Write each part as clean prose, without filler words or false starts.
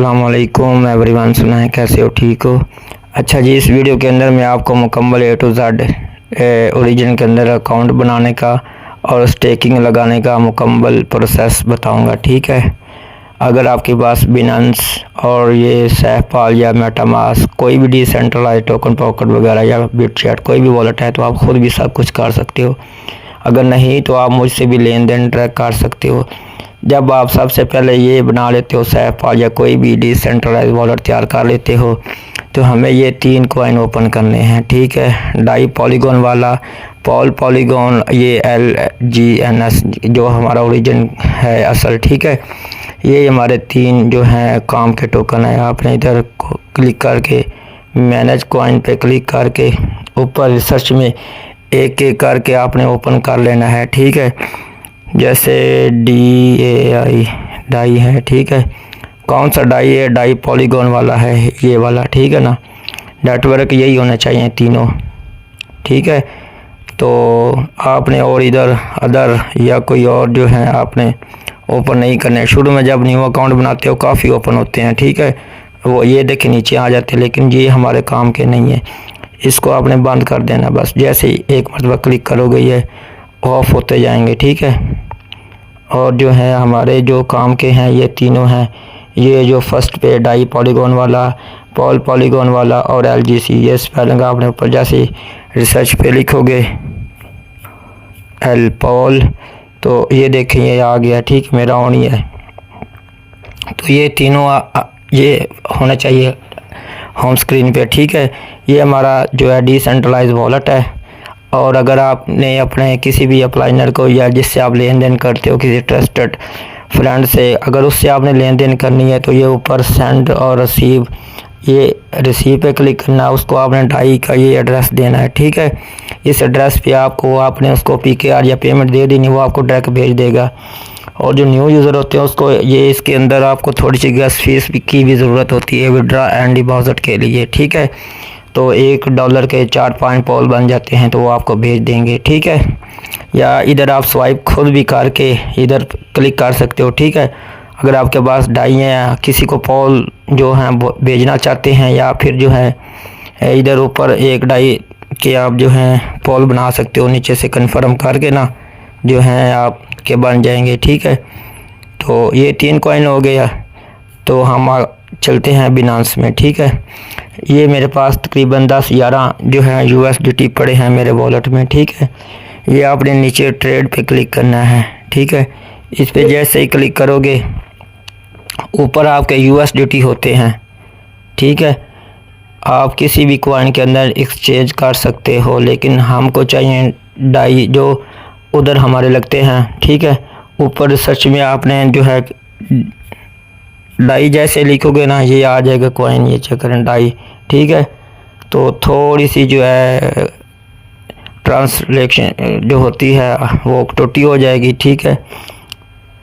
अस्सलाम वालेकुम एवरीवन, सुना है कैसे हो, ठीक हो। अच्छा जी, इस वीडियो के अंदर मैं आपको मुकम्मल A to Z ओरिजिन के अंदर अकाउंट बनाने का और स्टेकिंग लगाने का मुकम्मल प्रोसेस बताऊंगा, ठीक है। अगर आपके पास बिनांस और ये सैफपाल या मेटामास्क कोई भी डिसेंट्रलाइज्ड टोकन पॉकेट वगैरह या बिटचैट कोई भी वॉलेट है तो आप खुद भी सब कुछ कर सकते हो। अगर नहीं तो आप मुझसे भी लेन देन ट्रैक कर सकते हो। जब आप सबसे पहले ये बना लेते हो सैफपाल या कोई भी डिसेंट्रलाइज वॉलेट तैयार कर लेते हो तो हमें ये 3 कॉइन ओपन करने हैं, ठीक है। डाई पॉलीगॉन वाला, पॉल पॉलीगॉन, ये LGNS जो हमारा ओरिजिन है असल, ठीक है। ये हमारे 3 जो हैं काम के टोकन है। आपने इधर क्लिक करके मैनेज कॉइन पे क्लिक करके ऊपर रिसर्च में एक एक करके आपने ओपन कर लेना है, ठीक है। जैसे DAI डाई है, ठीक है। कौन सा डाई है? डाई पॉलीगॉन वाला है, ये वाला, ठीक है ना। नेटवर्क यही होने चाहिए तीनों, ठीक है। तो आपने और इधर अदर या कोई और जो है आपने ओपन नहीं करने। शुरू में जब न्यू अकाउंट बनाते हो काफ़ी ओपन होते हैं, ठीक है। वो ये देखे नीचे आ जाते हैं, लेकिन ये हमारे काम के नहीं है। इसको आपने बंद कर देना बस। जैसे ही एक मरतबा क्लिक करोगे ये ऑफ होते जाएंगे, ठीक है। और जो है हमारे जो काम के हैं ये तीनों हैं। ये जो फर्स्ट पे डाई पॉलीगॉन वाला, पॉल पॉलीगॉन वाला और LGC, ये स्पेलिंग आपने ऊपर जैसे रिसर्च पे लिखोगे एल पॉल तो ये देखें ये आ गया, ठीक, मेरा ऑन ही है। तो ये तीनों ये होना चाहिए होम स्क्रीन पे, ठीक है। ये हमारा जो है डिसेंट्रलाइज वॉलेट है। और अगर आपने अपने किसी भी अप्लाइनर को या जिससे आप लेन देन करते हो किसी ट्रस्टेड फ्रेंड से, अगर उससे आपने लेन देन करनी है तो ये ऊपर सेंड और रिसीव, ये रिसीव पे क्लिक करना, उसको आपने डाई का ये एड्रेस देना है, ठीक है। इस एड्रेस पे आपको आपने उसको PKR या पेमेंट दे देनी, वो आपको डायरेक्ट भेज देगा। और जो न्यू यूज़र होते हैं उसको ये इसके अंदर आपको थोड़ी सी गैस फीस की भी ज़रूरत होती है विड्रा एंड डिपॉजिट के लिए, ठीक है। तो $1 के 4-5 पॉल बन जाते हैं तो वो आपको भेज देंगे, ठीक है। या इधर आप स्वाइप खुद भी करके इधर क्लिक कर सकते हो, ठीक है। अगर आपके पास डाई है, किसी को पॉल जो है भेजना चाहते हैं या फिर जो है इधर ऊपर एक डाई के आप जो है पॉल बना सकते हो, नीचे से कन्फर्म करके ना जो है आपके बन जाएंगे, ठीक है। तो ये 3 कॉइन हो गया। तो हम चलते हैं बिनांस में, ठीक है। ये मेरे पास तकरीबन 10-11 जो है USDT पड़े हैं मेरे वॉलेट में, ठीक है। ये आपने नीचे ट्रेड पे क्लिक करना है, ठीक है। इस पे जैसे ही क्लिक करोगे ऊपर आपके USDT होते हैं, ठीक है। आप किसी भी कॉइन के अंदर एक्सचेंज कर सकते हो, लेकिन हमको चाहिए डाई जो उधर हमारे लगते हैं, ठीक है। ऊपर रिसर्च में आपने जो है डाई जैसे लिखोगे ना ये आ जाएगा कॉइन, ये चेक करें डाई, ठीक है। तो थोड़ी सी जो है ट्रांसलेशन जो होती है वो टोटी हो जाएगी, ठीक है।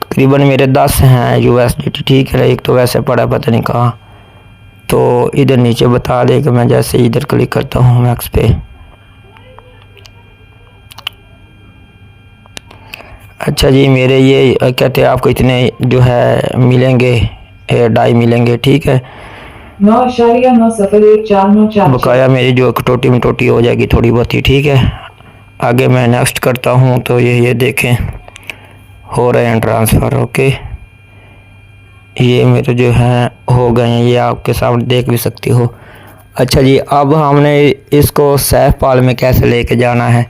तकरीबन मेरे 10 हैं USDT, ठीक है। एक तो वैसे पड़ा पता नहीं कहाँ, तो इधर नीचे बता देगा। मैं जैसे इधर क्लिक करता हूँ मैक्स पे, अच्छा जी, मेरे ये कहते हैं आपको इतने जो है मिलेंगे डाई मिलेंगे, ठीक है। 9.9 बकाया मेरी जो टोटी में टोटी हो जाएगी थोड़ी बहुत ही, ठीक है। आगे मैं नेक्स्ट करता हूँ तो ये देखें हो रहे हैं ट्रांसफ़र, ओके। ये मेरे जो हैं हो गए हैं, ये आपके सामने देख भी सकती हो। अच्छा जी, अब हमने इसको सैफपाल में कैसे लेके जाना है,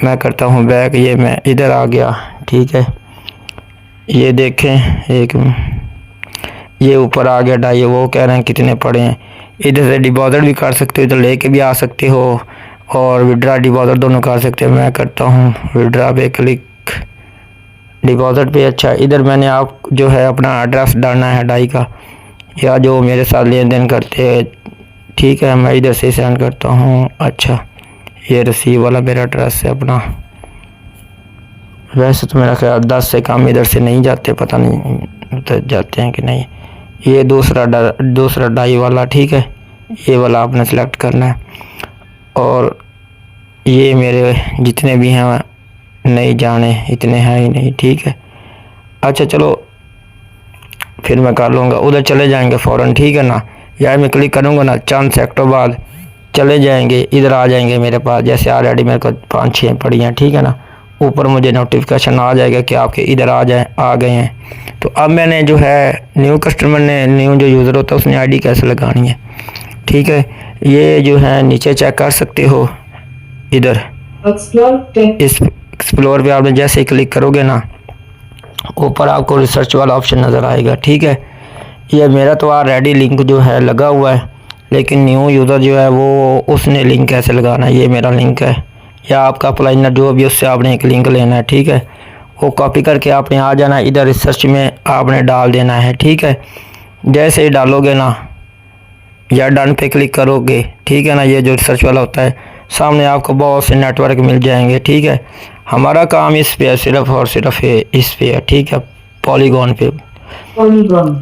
मैं करता हूँ बैक। ये मैं इधर आ गया, ठीक है। ये देखें एक ये ऊपर आ गया डाई, वो कह रहे हैं कितने पड़े हैं। इधर से डिपॉजिट भी कर सकते हो, इधर लेके भी आ सकते हो और विड्रा डिपॉजिट दोनों कर सकते हो। मैं करता हूँ विड्रा पे क्लिक, डिपॉजिट पे। अच्छा, इधर मैंने आप जो है अपना एड्रेस डालना है डाई का या जो मेरे साथ लेन देन करते हैं, ठीक है। मैं इधर से सेंड करता हूँ। अच्छा, ये रिसीव वाला मेरा एड्रेस है अपना। वैसे तो मेरा ख्याल 10 से कम इधर से नहीं जाते, पता नहीं तो जाते हैं कि नहीं। ये दूसरा डाई वाला, ठीक है। ये वाला आपने सेलेक्ट करना है। और ये मेरे जितने भी हैं नहीं जाने, इतने हैं ही नहीं, ठीक है। अच्छा चलो फिर मैं कर लूँगा, उधर चले जाएंगे फ़ौरन, ठीक है ना। या मैं क्लिक करूँगा ना, चंद सेकंड बाद चले जाएंगे, इधर आ जाएंगे मेरे पास। जैसे ऑलरेडी मेरे को 5-6 पड़ी हैं, ठीक है ना। ऊपर मुझे नोटिफिकेशन आ जाएगा कि आपके इधर आ गए हैं। तो अब मैंने जो है न्यू कस्टमर ने, न्यू जो यूज़र होता है उसने आईडी कैसे लगानी है, ठीक है। ये जो है नीचे चेक कर सकते हो, इधर इस एक्सप्लोर पे आपने जैसे ही क्लिक करोगे ना, ऊपर आपको रिसर्च वाला ऑप्शन नज़र आएगा, ठीक है। ये मेरा तो ऑलरेडी लिंक जो है लगा हुआ है, लेकिन न्यू यूज़र जो है वो उसने लिंक कैसे लगाना है। ये मेरा लिंक है, या आपका अप्लाइनर जो भी, उससे आपने एक लिंक लेना है, ठीक है। वो कॉपी करके आपने आ जाना, इधर रिसर्च में आपने डाल देना है, ठीक है। जैसे ही डालोगे ना, या डन पे क्लिक करोगे, ठीक है ना, ये जो रिसर्च वाला होता है, सामने आपको बहुत से नेटवर्क मिल जाएंगे, ठीक है। हमारा काम इस पे है, सिर्फ और सिर्फ इस पे है, ठीक है, पॉलीगॉन पे।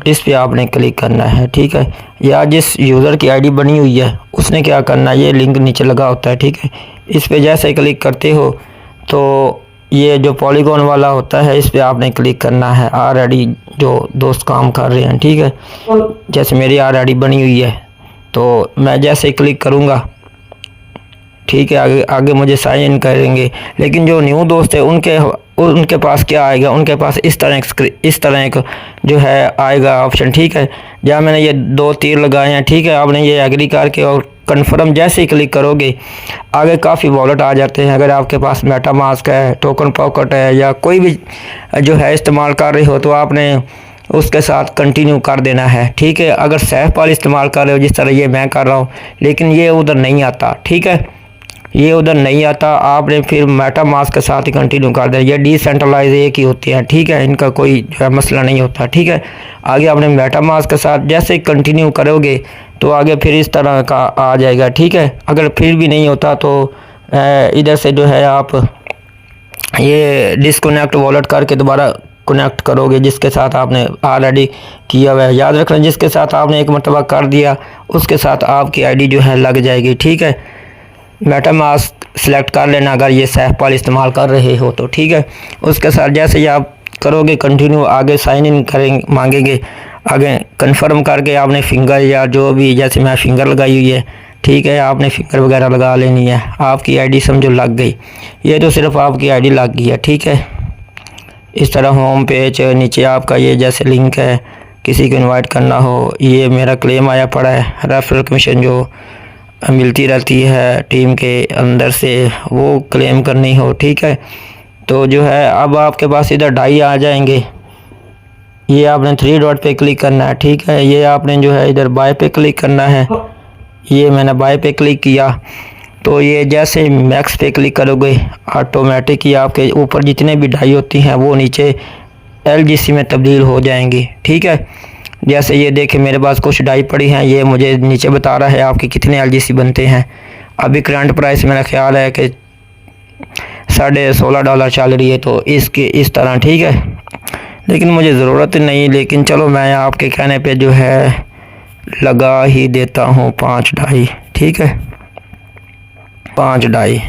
इस पे आपने क्लिक करना है, ठीक है। या जिस यूज़र की आईडी बनी हुई है उसने क्या करना है, ये लिंक नीचे लगा होता है, ठीक है। इस पे जैसे ही क्लिक करते हो तो ये जो पॉलीगॉन वाला होता है इस पे आपने क्लिक करना है। ऑलरेडी जो दोस्त काम कर रहे हैं, ठीक है। जैसे मेरी ऑलरेडी बनी हुई है, तो मैं जैसे ही क्लिक करूँगा, ठीक है, आगे मुझे साइन इन करेंगे। लेकिन जो न्यू दोस्त है उनके पास क्या आएगा, उनके पास इस तरह एक जो है आएगा ऑप्शन, ठीक है। जहाँ मैंने ये 2 तीर लगाए हैं, ठीक है, आपने ये एग्री करके और कन्फर्म जैसे ही क्लिक करोगे, आगे काफ़ी वॉलेट आ जाते हैं। अगर आपके पास मेटामास्क है, टोकन पॉकेट है, या कोई भी जो है इस्तेमाल कर रहे हो, तो आपने उसके साथ कंटिन्यू कर देना है, ठीक है। अगर सैफ पाल इस्तेमाल कर रहे हो, जिस तरह ये मैं कर रहा हूँ, लेकिन ये उधर नहीं आता, ठीक है, ये उधर नहीं आता, आपने फिर मेटामास्क के साथ ही कंटिन्यू कर देना। ये डिसेंट्रलाइज एक ही होती हैं, ठीक है, इनका कोई जो है मसला नहीं होता, ठीक है। आगे आपने मेटामास्क के साथ जैसे ही कंटिन्यू करोगे तो आगे फिर इस तरह का आ जाएगा, ठीक है। अगर फिर भी नहीं होता तो इधर से जो है आप ये डिस्कनेक्ट वॉलेट करके दोबारा कनेक्ट करोगे, जिसके साथ आपने ऑलरेडी किया हुआ है। याद रखना, जिसके साथ आपने एक मरतबा कर दिया उसके साथ आपकी आईडी जो है लग जाएगी, ठीक है। मेटामास्क सेलेक्ट कर लेना अगर ये सैफ पाल इस्तेमाल कर रहे हो तो, ठीक है। उसके साथ जैसे ही आप करोगे कंटिन्यू, आगे साइन इन करेंगे, मांगेंगे, आगे कंफर्म करके आपने फिंगर या जो भी, जैसे मैं फिंगर लगाई हुई है, ठीक है, आपने फिंगर वगैरह लगा लेनी है। आपकी आईडी समझो लग गई, ये तो सिर्फ आपकी आईडी लग गई है, ठीक है। इस तरह होम पेज नीचे आपका ये जैसे लिंक है, किसी को इनवाइट करना हो, ये मेरा क्लेम आया पड़ा है, रेफरल कमीशन जो मिलती रहती है टीम के अंदर से, वो क्लेम करनी हो, ठीक है। तो जो है अब आपके पास इधर 2.5 आ जाएंगे, ये आपने 3 डॉट पे क्लिक करना है, ठीक है। ये आपने जो है इधर बाय पे क्लिक करना है, ये मैंने बाय पे क्लिक किया तो ये जैसे मैक्स पे क्लिक करोगे ऑटोमेटिक ही आपके ऊपर जितने भी 2.5 होती हैं वो नीचे LGC में तब्दील हो जाएंगी, ठीक है। जैसे ये देखें मेरे पास कुछ 2.5 पड़ी हैं, ये मुझे नीचे बता रहा है आपके कितने LGC बनते हैं। अभी करंट प्राइस मेरा ख्याल है कि $16.5 चल रही है, तो इसके इस तरह, ठीक है। लेकिन मुझे ज़रूरत नहीं, लेकिन चलो मैं आपके कहने पे जो है लगा ही देता हूँ 5.5, ठीक है, 5.5।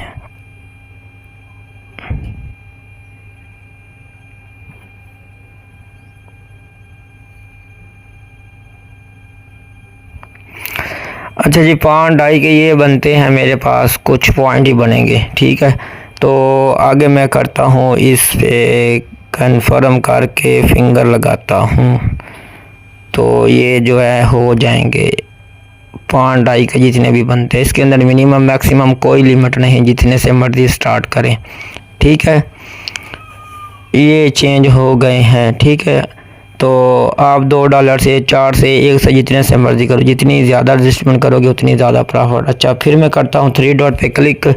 अच्छा जी, 5.5 के ये बनते हैं मेरे पास, कुछ पॉइंट ही बनेंगे, ठीक है। तो आगे मैं करता हूँ, इस पे कन्फर्म करके फिंगर लगाता हूँ, तो ये जो है हो जाएंगे 5.5 के जितने भी बनते हैं। इसके अंदर मिनिमम मैक्सिमम कोई लिमिट नहीं, जितने से मर्जी स्टार्ट करें, ठीक है। ये चेंज हो गए हैं, ठीक है। तो आप $2 से 4 से 1 से जितने से मर्जी करो, जितनी ज़्यादा रजिस्टमेंट करोगे उतनी ज़्यादा प्रॉफिट। अच्छा, फिर मैं करता हूँ 3 डॉट पे क्लिक,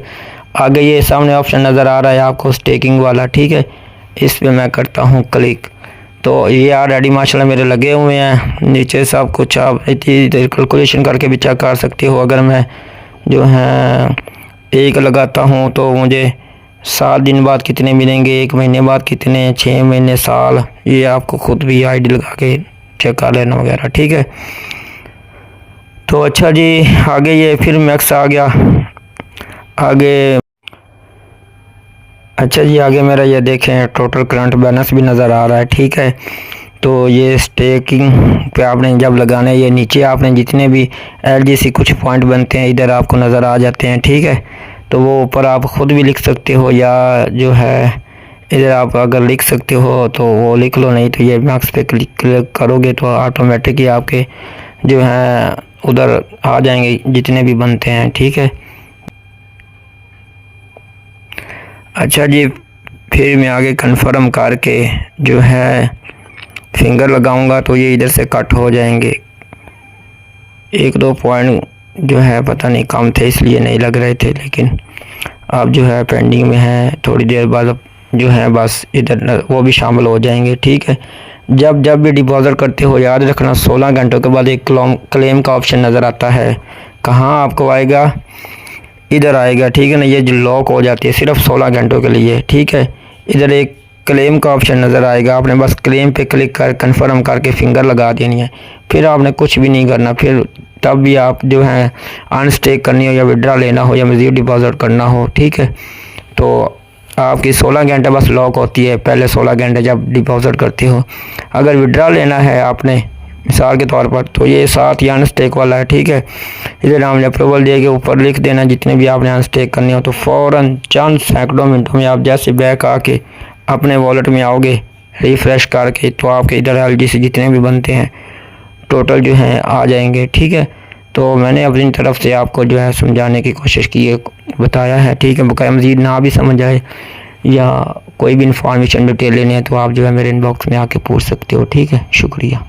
आगे ये सामने ऑप्शन नज़र आ रहा है आपको स्टेकिंग वाला, ठीक है, इस पे मैं करता हूँ क्लिक। तो ये ऑलरेडी माशाल्लाह मेरे लगे हुए हैं, नीचे सब कुछ आप कैलकुलेशन करके भी चेक कर सकते हो। अगर मैं जो है 1 लगाता हूँ तो मुझे 7 दिन बाद कितने मिलेंगे, 1 महीने बाद कितने, 6 महीने, साल, ये आपको खुद भी आईडी लगा के चेक कर लेना वगैरह, ठीक है। तो अच्छा जी, आगे ये फिर मैक्स आ गया आगे। अच्छा जी, आगे मेरा ये देखें टोटल करंट बैलेंस भी नज़र आ रहा है, ठीक है। तो ये स्टेकिंग पे आपने जब लगाना है, ये नीचे आपने जितने भी LGC कुछ पॉइंट बनते हैं इधर आपको नज़र आ जाते हैं, ठीक है। तो वो ऊपर आप ख़ुद भी लिख सकते हो या जो है इधर आप अगर लिख सकते हो तो वो लिख लो, नहीं तो ये मैक्स पे क्लिक करोगे तो ऑटोमेटिक ही आपके जो है उधर आ जाएंगे जितने भी बनते हैं, ठीक है। अच्छा जी, फिर मैं आगे कन्फर्म करके जो है फिंगर लगाऊंगा तो ये इधर से कट हो जाएंगे। 1-2 पॉइंट जो है पता नहीं कम थे इसलिए नहीं लग रहे थे, लेकिन अब जो है पेंडिंग में है, थोड़ी देर बाद जो है बस इधर वो भी शामिल हो जाएंगे, ठीक है। जब भी डिपॉजिट करते हो याद रखना 16 घंटों के बाद एक क्लेम का ऑप्शन नज़र आता है। कहाँ आपको आएगा? इधर आएगा, ठीक है ना। ये जो लॉक हो जाती है सिर्फ 16 घंटों के लिए, ठीक है। इधर एक क्लेम का ऑप्शन नज़र आएगा, आपने बस क्लेम पे क्लिक कर कन्फर्म करके फिंगर लगा देनी है। फिर आपने कुछ भी नहीं करना। फिर तब भी आप जो है अनस्टेक करनी हो या विड्रा लेना हो या मज़ीद डिपॉजिट करना हो, ठीक है, तो आपकी 16 घंटे बस लॉक होती है, पहले 16 घंटे जब डिपॉजिट करते हो। अगर विड्रा लेना है आपने मिसाल के तौर पर तो ये साथ ही अनस्टेक वाला है, ठीक है। इधर हमने अप्रूवल दे के ऊपर लिख देना जितने भी आपने अनस्टेक करने हो, तो फ़ौरन चंद सैकड़ों मिनटों में आप जैसे बैक आके अपने वॉलेट में आओगे रिफ़्रेश करके तो आपके इधर LGC जितने भी बनते हैं टोटल जो हैं आ जाएंगे, ठीक है। तो मैंने अपनी तरफ से आपको जो है समझाने की कोशिश की है, बताया है, ठीक है। बकाया मज़ीद ना भी समझ आए या कोई भी इंफॉर्मेशन डिटेल लेनी है तो आप जो है मेरे इनबॉक्स में आके पूछ सकते हो, ठीक है। शुक्रिया।